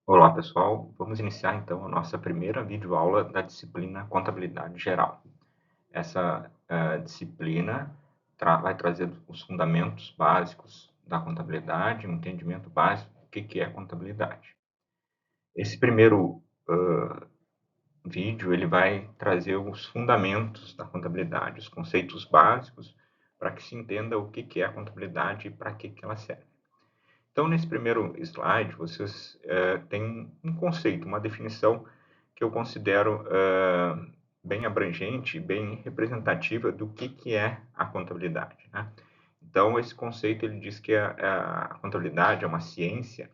Olá, pessoal. Vamos iniciar então a nossa primeira videoaula da disciplina Contabilidade Geral. Essa disciplina vai trazer os fundamentos básicos da contabilidade, um entendimento básico do que é contabilidade. Esse primeiro vídeo ele vai trazer os fundamentos da contabilidade, os conceitos básicos, para que se entenda o que é a contabilidade e para que ela serve. Então, nesse primeiro slide, vocês têm um conceito, uma definição que eu considero bem abrangente, bem representativa do que é a contabilidade, né? Então, esse conceito ele diz que a contabilidade é uma ciência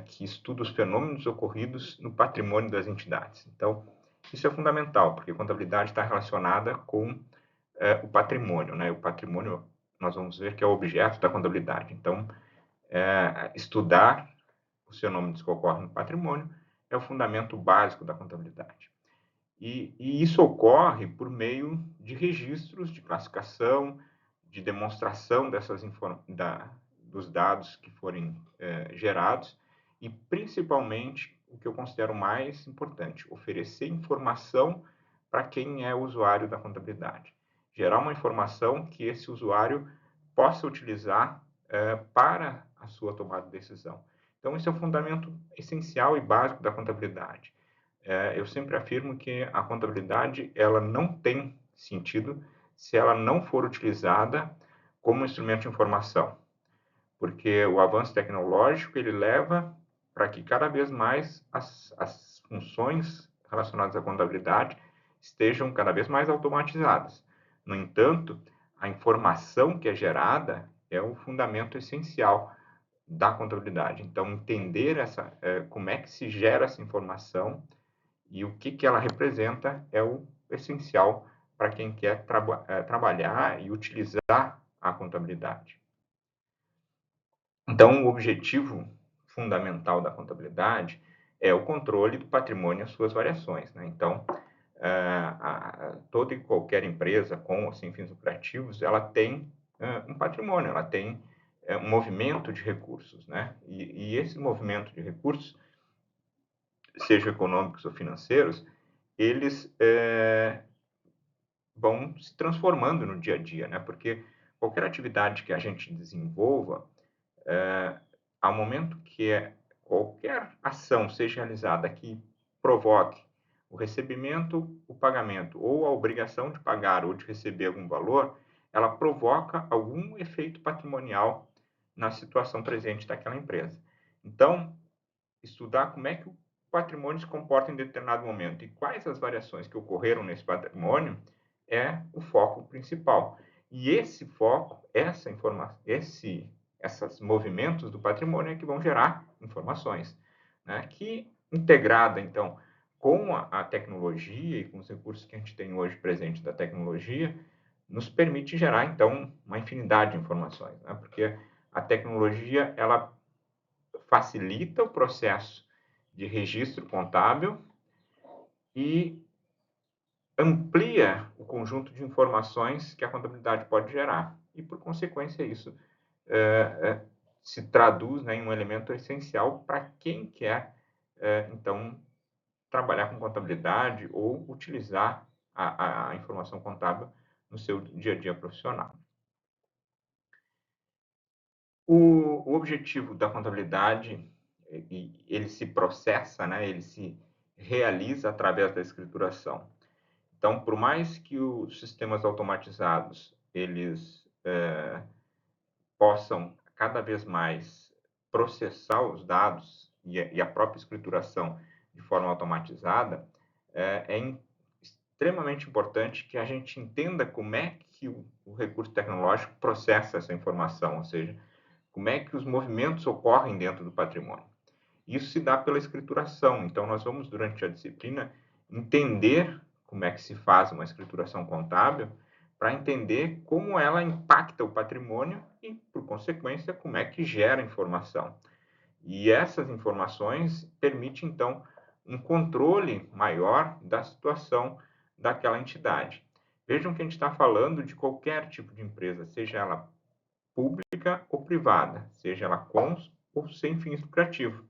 que estuda os fenômenos ocorridos no patrimônio das entidades. Então, isso é fundamental, porque a contabilidade está relacionada com o patrimônio, né? O patrimônio, nós vamos ver que é o objeto da contabilidade. Então, estudar os fenômenos que ocorrem no patrimônio é o fundamento básico da contabilidade. E isso ocorre por meio de registros de classificação, de demonstração dos dados que forem gerados e, principalmente, o que eu considero mais importante, oferecer informação para quem é usuário da contabilidade. Gerar uma informação que esse usuário possa utilizar para a sua tomada de decisão. Então, esse é o fundamento essencial e básico da contabilidade. Eu sempre afirmo que a contabilidade ela não tem sentido se ela não for utilizada como instrumento de informação, porque o avanço tecnológico ele leva para que cada vez mais as funções relacionadas à contabilidade estejam cada vez mais automatizadas. No entanto, a informação que é gerada é o fundamento essencial da contabilidade. Então, entender como é que se gera essa informação e o que ela representa é o essencial para quem quer trabalhar e utilizar a contabilidade. Então, o objetivo fundamental da contabilidade é o controle do patrimônio e as suas variações, né? Então, toda e qualquer empresa com ou sem fins lucrativos, ela tem um patrimônio, ela tem um movimento de recursos, né? E esse movimento de recursos, sejam econômicos ou financeiros, eles vão se transformando no dia a dia, né? Porque qualquer atividade que a gente desenvolva, ao momento que qualquer ação seja realizada que provoque o recebimento, o pagamento, ou a obrigação de pagar ou de receber algum valor, ela provoca algum efeito patrimonial na situação presente daquela empresa. Então, estudar como é que o patrimônio se comporta em determinado momento e quais as variações que ocorreram nesse patrimônio é o foco principal. E esse foco, essa informação, esses movimentos do patrimônio é que vão gerar informações, né? Que integrada, então, com a tecnologia e com os recursos que a gente tem hoje presente da tecnologia, nos permite gerar, então, uma infinidade de informações, né? Porque a tecnologia, ela facilita o processo de registro contábil e amplia o conjunto de informações que a contabilidade pode gerar. E, por consequência, isso se traduz, né, em um elemento essencial para quem quer, então, trabalhar com contabilidade ou utilizar a informação contábil no seu dia a dia profissional. O objetivo da contabilidade, ele se processa, né, ele se realiza através da escrituração. Então, por mais que os sistemas automatizados eles possam cada vez mais processar os dados e a própria escrituração de forma automatizada, é extremamente importante que a gente entenda como é que o recurso tecnológico processa essa informação, ou seja, como é que os movimentos ocorrem dentro do patrimônio. Isso se dá pela escrituração. Então, nós vamos, durante a disciplina, entender como é que se faz uma escrituração contábil para entender como ela impacta o patrimônio e, por consequência, como é que gera informação. E essas informações permitem, então, um controle maior da situação daquela entidade. Vejam que a gente está falando de qualquer tipo de empresa, seja ela pública ou privada, seja ela com ou sem fins lucrativos.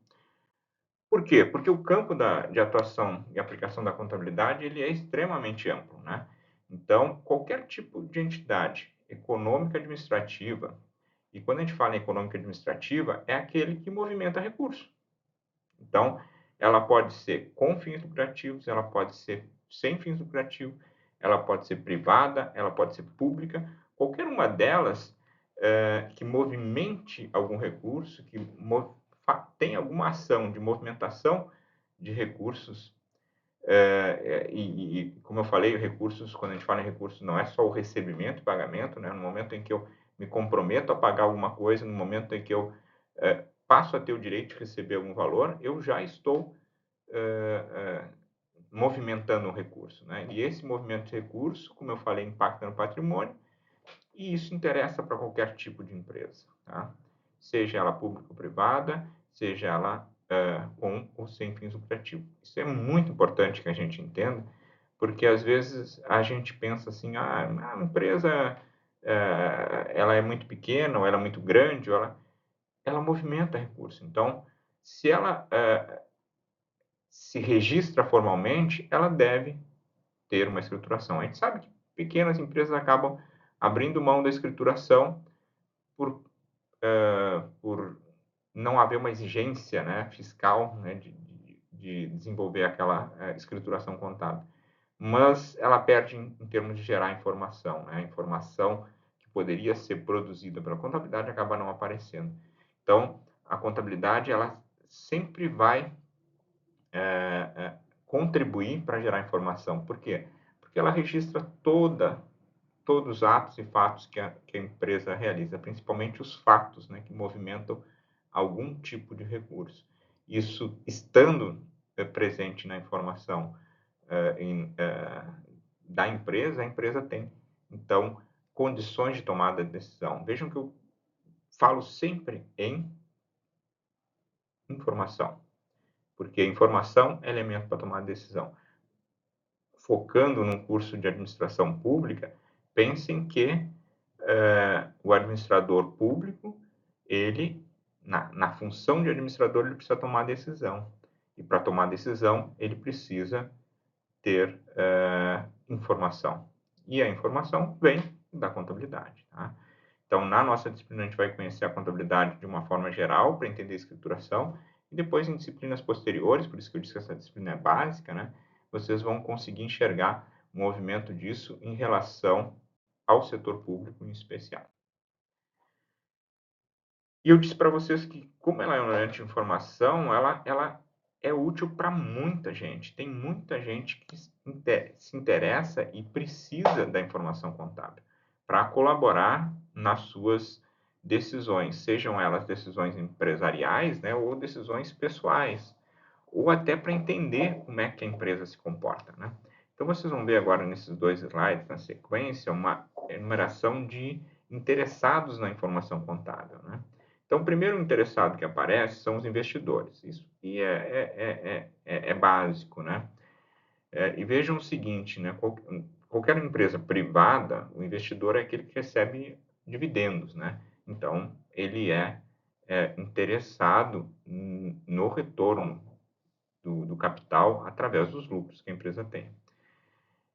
Por quê? Porque o campo de atuação e aplicação da contabilidade ele é extremamente amplo, né? Então, qualquer tipo de entidade econômica administrativa, e quando a gente fala em econômica administrativa, é aquele que movimenta recursos. Então, ela pode ser com fins lucrativos, ela pode ser sem fins lucrativos, ela pode ser privada, ela pode ser pública. Qualquer uma delas que movimente algum recurso, que tem alguma ação de movimentação de recursos, como eu falei, recursos, quando a gente fala em recursos, não é só o recebimento e pagamento, né? No momento em que eu me comprometo a pagar alguma coisa, no momento em que eu passo a ter o direito de receber algum valor, eu já estou movimentando um recurso, né? E esse movimento de recurso, como eu falei, impacta no patrimônio, e isso interessa para qualquer tipo de empresa, tá? Seja ela pública ou privada, seja ela com ou sem fins lucrativos. Isso é muito importante que a gente entenda, porque às vezes a gente pensa assim, a empresa ela é muito pequena, ou ela é muito grande, ou ela movimenta recurso. Então, se ela se registra formalmente, ela deve ter uma escrituração. A gente sabe que pequenas empresas acabam abrindo mão da escrituração por, por não haver uma exigência, né, fiscal, né, de desenvolver aquela escrituração contábil. Mas ela perde em termos de gerar informação, né? A informação que poderia ser produzida pela contabilidade acaba não aparecendo. Então, a contabilidade ela sempre vai contribuir para gerar informação. Por quê? Porque ela registra todos os atos e fatos que a empresa realiza, principalmente os fatos, né, que movimentam algum tipo de recurso. Isso estando presente na informação da empresa, a empresa tem, então, condições de tomada de decisão. Vejam que eu falo sempre em informação, porque informação é elemento para tomar decisão. Focando num curso de administração pública, pensem que o administrador público, ele, na função de administrador, ele precisa tomar decisão. E para tomar decisão, ele precisa ter informação. E a informação vem da contabilidade. Tá? Então, na nossa disciplina, a gente vai conhecer a contabilidade de uma forma geral, para entender a escrituração, e depois em disciplinas posteriores, por isso que eu disse que essa disciplina é básica, né? Vocês vão conseguir enxergar o movimento disso em relação ao setor público em especial. E eu disse para vocês que, como ela é uma unidade de informação, ela é útil para muita gente. Tem muita gente que se interessa e precisa da informação contábil para colaborar nas suas decisões, sejam elas decisões empresariais, né, ou decisões pessoais, ou até para entender como é que a empresa se comporta, né? Então, vocês vão ver agora nesses 2 slides, na sequência, uma enumeração de interessados na informação contábil, né? Então, o primeiro interessado que aparece são os investidores. Isso e é básico, né? E vejam o seguinte, né? Qualquer empresa privada, o investidor é aquele que recebe dividendos, né? Então, ele é interessado no retorno do capital através dos lucros que a empresa tem.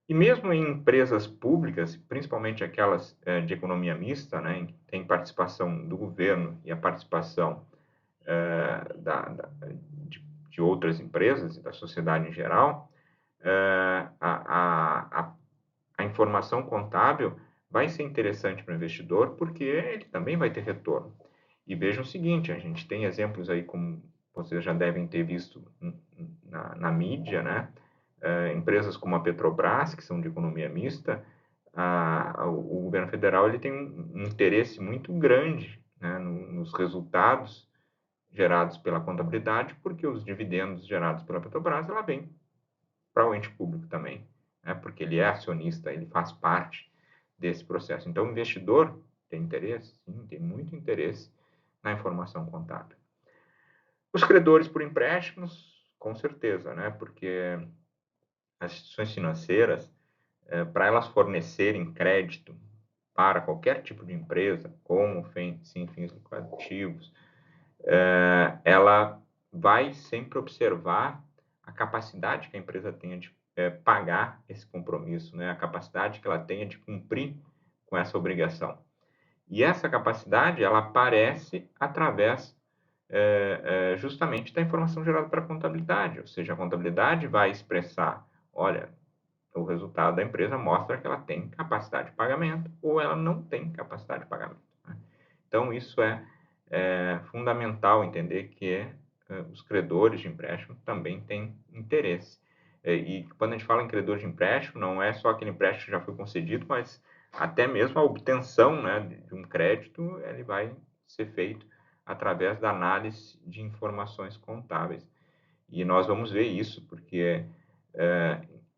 E mesmo em empresas públicas, principalmente aquelas de economia mista, né, em que tem participação do governo e a participação de outras empresas e da sociedade em geral, a informação contábil vai ser interessante para o investidor porque ele também vai ter retorno. E vejam o seguinte, a gente tem exemplos aí, como vocês já devem ter visto na mídia, né? Empresas como a Petrobras, que são de economia mista, o governo federal ele tem um interesse muito grande, né, nos resultados gerados pela contabilidade, porque os dividendos gerados pela Petrobras, ela vem para o ente público também, né, porque ele é acionista, ele faz parte desse processo. Então, o investidor tem interesse? Sim, tem muito interesse na informação contábil. Os credores por empréstimos, com certeza, né, porque as instituições financeiras, para elas fornecerem crédito para qualquer tipo de empresa, como sem fins lucrativos, ela vai sempre observar a capacidade que a empresa tenha de pagar esse compromisso, né? A capacidade que ela tenha de cumprir com essa obrigação. E essa capacidade, ela aparece através justamente da informação gerada para a contabilidade, ou seja, a contabilidade vai expressar, olha, o resultado da empresa mostra que ela tem capacidade de pagamento ou ela não tem capacidade de pagamento, né? Então, isso é fundamental entender que os credores de empréstimo também têm interesse. E quando a gente fala em credor de empréstimo, não é só aquele empréstimo que já foi concedido, mas até mesmo a obtenção, né, de um crédito, ele vai ser feito através da análise de informações contábeis. E nós vamos ver isso, porque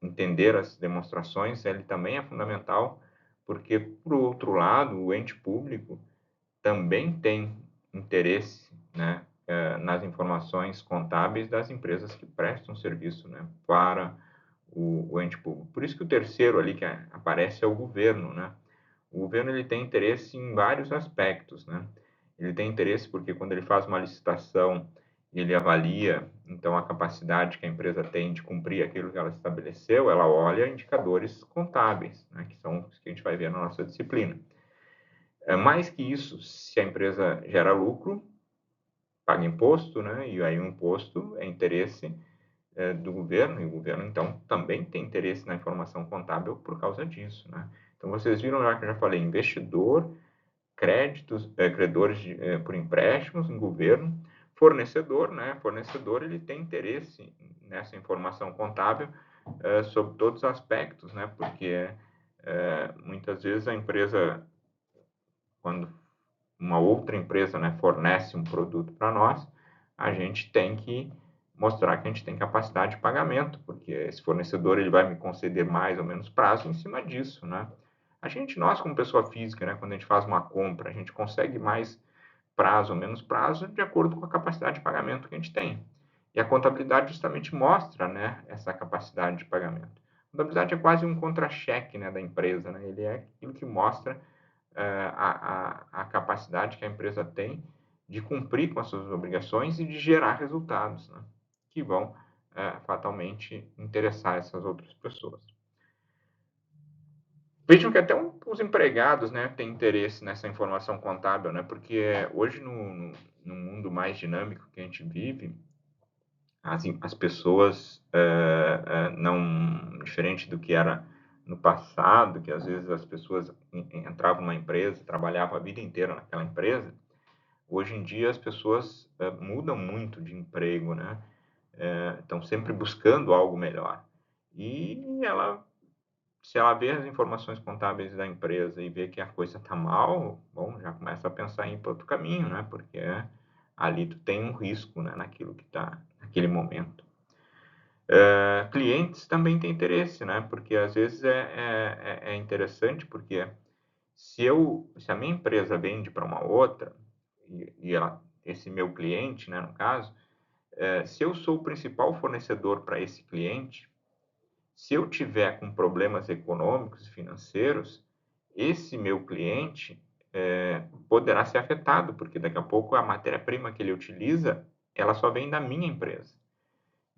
entender as demonstrações ele também é fundamental, porque, por outro lado, o ente público também tem interesse, né, nas informações contábeis das empresas que prestam serviço, né, para o ente público. Por isso que o terceiro ali que aparece é o governo, né? O governo ele tem interesse em vários aspectos, né? Ele tem interesse porque quando ele faz uma licitação, ele avalia então a capacidade que a empresa tem de cumprir aquilo que ela estabeleceu, ela olha indicadores contábeis, né, que são os que a gente vai ver na nossa disciplina. Mais que isso, se a empresa gera lucro, paga imposto, né? E aí o imposto é interesse do governo, e o governo, então, também tem interesse na informação contábil por causa disso, né? Então, vocês viram já que eu já falei investidor, créditos, credores por empréstimos em governo, fornecedor, né? Fornecedor, ele tem interesse nessa informação contábil sobre todos os aspectos, né? Porque muitas vezes a empresa, quando uma outra empresa, né, fornece um produto para nós, a gente tem que mostrar que a gente tem capacidade de pagamento, porque esse fornecedor ele vai me conceder mais ou menos prazo em cima disso, né? Nós como pessoa física, né, quando a gente faz uma compra, a gente consegue mais prazo ou menos prazo de acordo com a capacidade de pagamento que a gente tem. E a contabilidade justamente mostra, né, essa capacidade de pagamento. A contabilidade é quase um contra-cheque, né, da empresa, né? Ele é aquilo que mostra a capacidade que a empresa tem de cumprir com as suas obrigações e de gerar resultados, né, que vão fatalmente interessar essas outras pessoas. Vejam que até os empregados, né, têm interesse nessa informação contábil, né, porque hoje no mundo mais dinâmico que a gente vive, as pessoas, não diferente do que era no passado, que às vezes as pessoas entravam numa empresa, trabalhavam a vida inteira naquela empresa, hoje em dia as pessoas mudam muito de emprego, né? Estão sempre buscando algo melhor. E se ela vê as informações contábeis da empresa e vê que a coisa está mal, bom, já começa a pensar em ir para outro caminho, né? Porque ali tu tem um risco, né, naquilo que está naquele momento. Clientes também têm interesse, né? Porque às vezes é interessante, porque se a minha empresa vende para uma outra, esse meu cliente, né, no caso, se eu sou o principal fornecedor para esse cliente, se eu tiver com problemas econômicos e financeiros, esse meu cliente poderá ser afetado, porque daqui a pouco a matéria-prima que ele utiliza, ela só vem da minha empresa.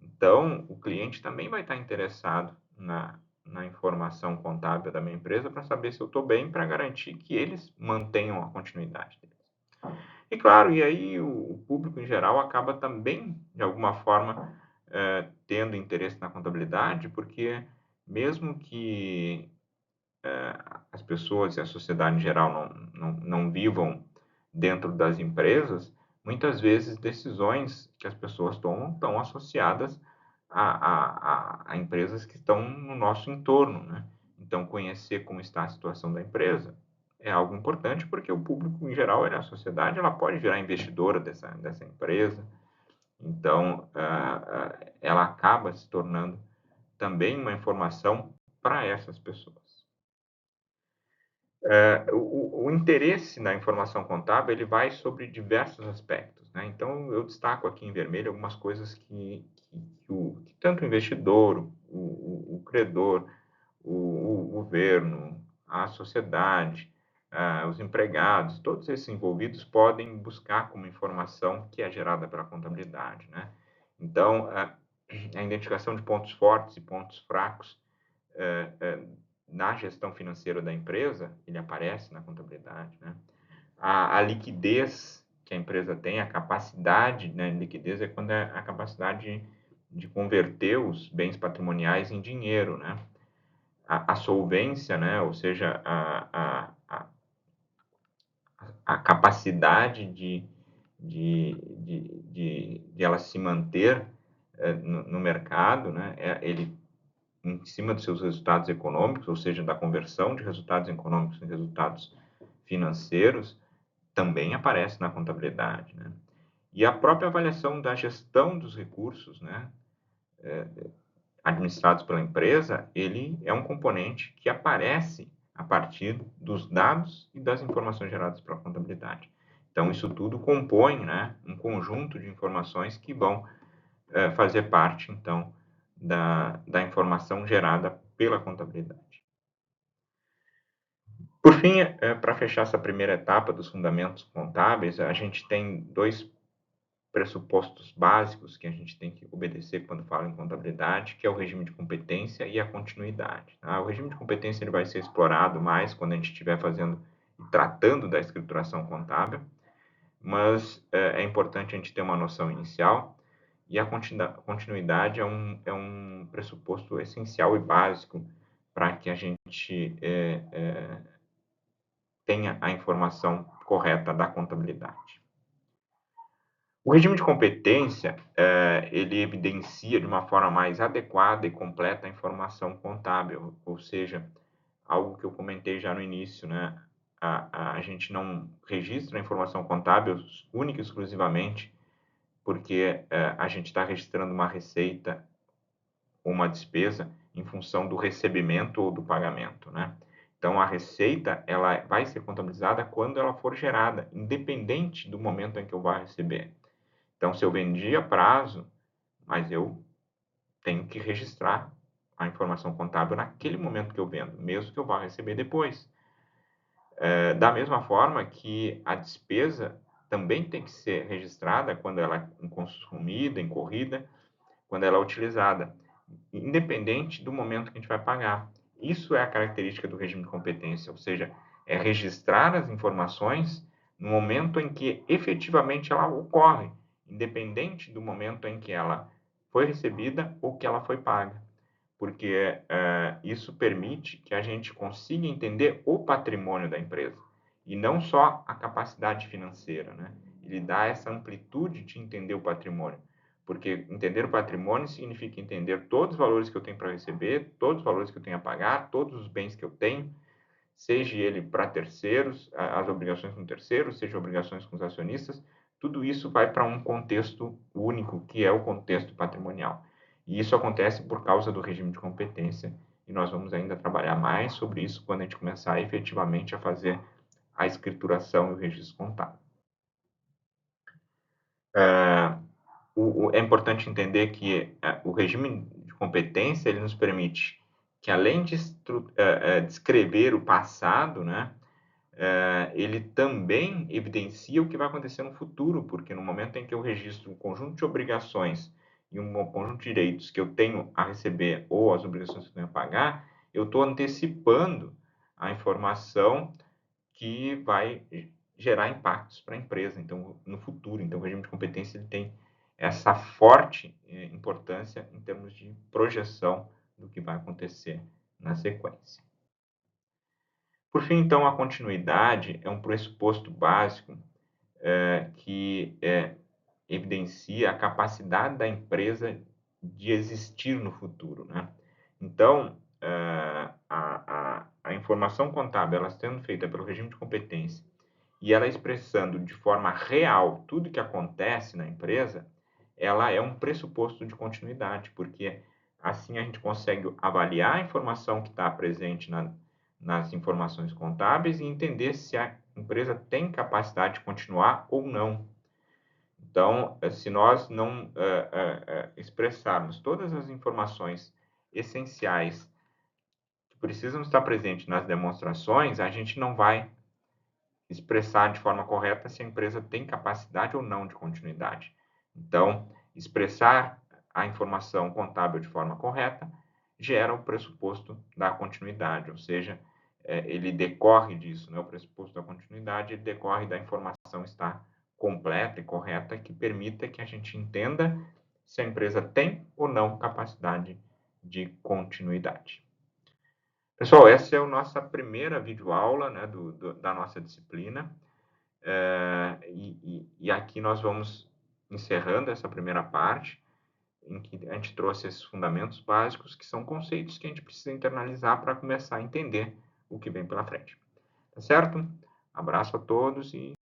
Então, o cliente também vai estar interessado na informação contábil da minha empresa para saber se eu estou bem, para garantir que eles mantenham a continuidade deles. E claro, e aí o público em geral acaba também, de alguma forma, tendo interesse na contabilidade, porque mesmo que as pessoas e a sociedade em geral não vivam dentro das empresas, muitas vezes decisões que as pessoas tomam estão associadas a empresas que estão no nosso entorno, né? Então, conhecer como está a situação da empresa é algo importante, porque o público em geral, a sociedade, ela pode virar investidora dessa empresa. Então, ela acaba se tornando também uma informação para essas pessoas. O interesse na informação contábil ele vai sobre diversos aspectos, né? Então, eu destaco aqui em vermelho algumas coisas que tanto o investidor, o credor, o governo, a sociedade, os empregados, todos esses envolvidos podem buscar como informação que é gerada pela contabilidade, né? Então, a identificação de pontos fortes e pontos fracos na gestão financeira da empresa, ele aparece na contabilidade, né? A liquidez que a empresa tem, a capacidade, né? Liquidez é quando é a capacidade de converter os bens patrimoniais em dinheiro, né? A solvência, né? Ou seja, a capacidade de ela se manter no mercado, né? Ele em cima dos seus resultados econômicos, ou seja, da conversão de resultados econômicos em resultados financeiros, também aparece na contabilidade, né? E a própria avaliação da gestão dos recursos, né, administrados pela empresa, ele é um componente que aparece a partir dos dados e das informações geradas pela contabilidade. Então, isso tudo compõe, né, um conjunto de informações que vão fazer parte, então, da informação gerada pela contabilidade. Por fim, para fechar essa primeira etapa dos fundamentos contábeis, a gente tem dois pressupostos básicos que a gente tem que obedecer quando fala em contabilidade, que é o regime de competência e a continuidade. Tá? O regime de competência ele vai ser explorado mais quando a gente estiver fazendo e tratando da escrituração contábil, mas é importante a gente ter uma noção inicial, e a continuidade é um pressuposto essencial e básico para que a gente tenha a informação correta da contabilidade. O regime de competência, ele evidencia de uma forma mais adequada e completa a informação contábil, ou seja, algo que eu comentei já no início, né? A gente não registra a informação contábil única e exclusivamente porque a gente está registrando uma receita ou uma despesa em função do recebimento ou do pagamento, né? Então, a receita ela vai ser contabilizada quando ela for gerada, independente do momento em que eu vá receber. Então, se eu vendi a prazo, mas eu tenho que registrar a informação contábil naquele momento que eu vendo, mesmo que eu vá receber depois. Da mesma forma que a despesa também tem que ser registrada quando ela é consumida, incorrida, quando ela é utilizada, independente do momento que a gente vai pagar. Isso é a característica do regime de competência, ou seja, é registrar as informações no momento em que efetivamente ela ocorre, independente do momento em que ela foi recebida ou que ela foi paga, porque isso permite que a gente consiga entender o patrimônio da empresa e não só a capacidade financeira, né? Ele dá essa amplitude de entender o patrimônio, porque entender o patrimônio significa entender todos os valores que eu tenho para receber, todos os valores que eu tenho a pagar, todos os bens que eu tenho, seja ele para terceiros, as obrigações com terceiros, seja obrigações com os acionistas, tudo isso vai para um contexto único, que é o contexto patrimonial. E isso acontece por causa do regime de competência, e nós vamos ainda trabalhar mais sobre isso quando a gente começar efetivamente a fazer a escrituração e o registro contábil. É importante entender que o regime de competência ele nos permite que, além de descrever o passado, né, ele também evidencia o que vai acontecer no futuro, porque no momento em que eu registro um conjunto de obrigações e um conjunto de direitos que eu tenho a receber ou as obrigações que eu tenho a pagar, eu estou antecipando a informação que vai gerar impactos para a empresa, então, no futuro. Então, o regime de competência ele tem essa forte importância em termos de projeção do que vai acontecer na sequência. Por fim, então, a continuidade é um pressuposto básico que evidencia a capacidade da empresa de existir no futuro, né? Então, a informação contábil, ela sendo feita pelo regime de competência e ela expressando de forma real tudo que acontece na empresa, ela é um pressuposto de continuidade, porque assim a gente consegue avaliar a informação que está presente nas informações contábeis e entender se a empresa tem capacidade de continuar ou não. Então, se nós não expressarmos todas as informações essenciais que precisam estar presentes nas demonstrações, a gente não vai expressar de forma correta se a empresa tem capacidade ou não de continuidade. Então, expressar a informação contábil de forma correta gera o pressuposto da continuidade, ou seja, ele decorre disso, né? O pressuposto da continuidade ele decorre da informação estar completa e correta que permita que a gente entenda se a empresa tem ou não capacidade de continuidade. Pessoal, essa é a nossa primeira videoaula, né, da nossa disciplina. E aqui nós vamos encerrando essa primeira parte, em que a gente trouxe esses fundamentos básicos, que são conceitos que a gente precisa internalizar para começar a entender o que vem pela frente. Tá certo? Abraço a todos e